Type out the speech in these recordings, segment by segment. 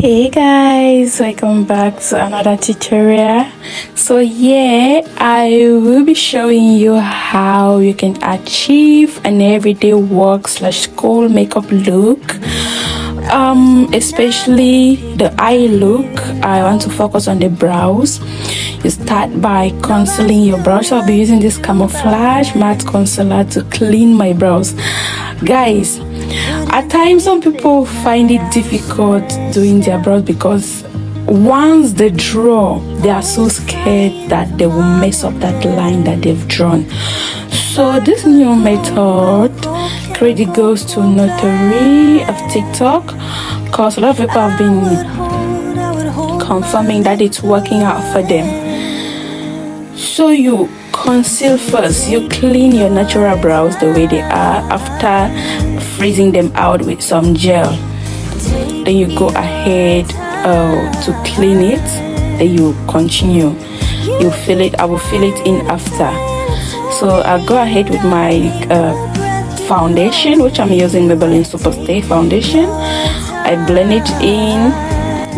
Hey guys, welcome back to another tutorial. So I will be showing you how you can achieve an everyday work slash school makeup look, especially the eye look. I want to focus on the brows. You start by concealing your brows. So I'll be using this camouflage matte concealer to clean my brows. Guys, at times some people find it difficult doing their brows because once they draw, they are so scared that they will mess up that line that they've drawn. So this new method, credit goes to Notary of TikTok, because a lot of people have been confirming that it's working out for them. So you conceal first, you clean your natural brows the way they are after freezing them out with some gel. Then you go ahead to clean it. Then you continue. You fill it. I will fill it in after. So I'll go ahead with my foundation, which I'm using Maybelline Superstay foundation. I blend it in,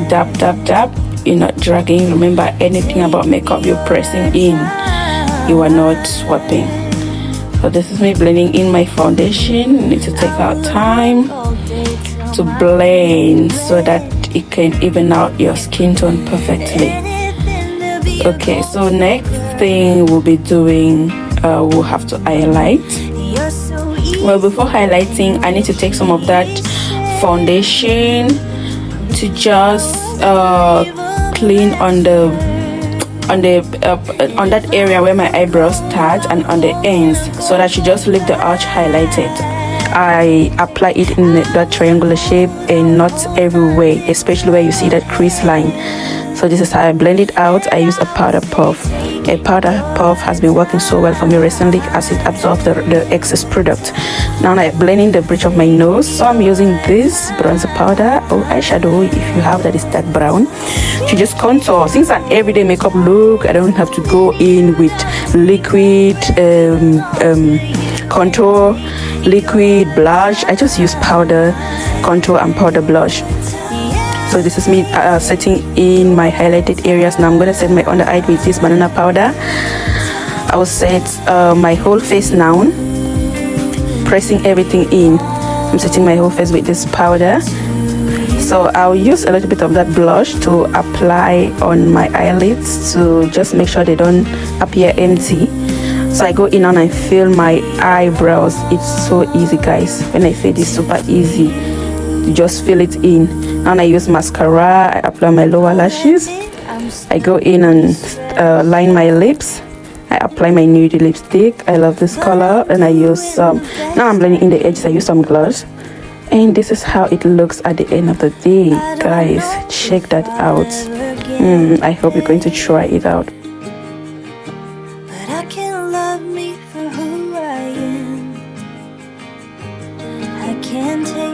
dab dab dab. You're not dragging. Remember, anything about makeup you're pressing in, you are not swapping. So this is me blending in my foundation. You need to take out time to blend so that it can even out your skin tone perfectly. Okay, so next thing we'll be doing, we'll have to highlight. Well, before highlighting, I need to take some of that foundation to just clean on that area where my eyebrows start and on the ends, so that you just leave the arch highlighted. I apply it in that triangular shape and not everywhere, especially where you see that crease line. So this is how I blend it out. I use a powder puff. A powder puff has been working so well for me recently as it absorbs the excess product. Now I blend in the bridge of my nose. So I'm using this bronzer powder or eyeshadow, if you have that is dark brown, to just contour. Since an everyday makeup look, I don't have to go in with liquid contour, liquid blush. I just use powder contour and powder blush. So this is me setting in my highlighted areas. Now I'm going to set my under eye with this banana powder. I will set my whole face now, pressing everything in. I'm setting my whole face with this powder. So I'll use a little bit of that blush to apply on my eyelids to just make sure they don't appear empty. So I go in and I fill my eyebrows. It's so easy, guys. When I say this, super easy. You just fill it in. And I use mascara. I apply my lower lashes. I go in and line my lips. I apply my nude lipstick. I love this color. And I use some, now I'm blending in the edges. I use some gloss. And this is how it looks at the end of the day, guys. Check that out. I hope you're going to try it out. But I can't love me for who I am. I can't take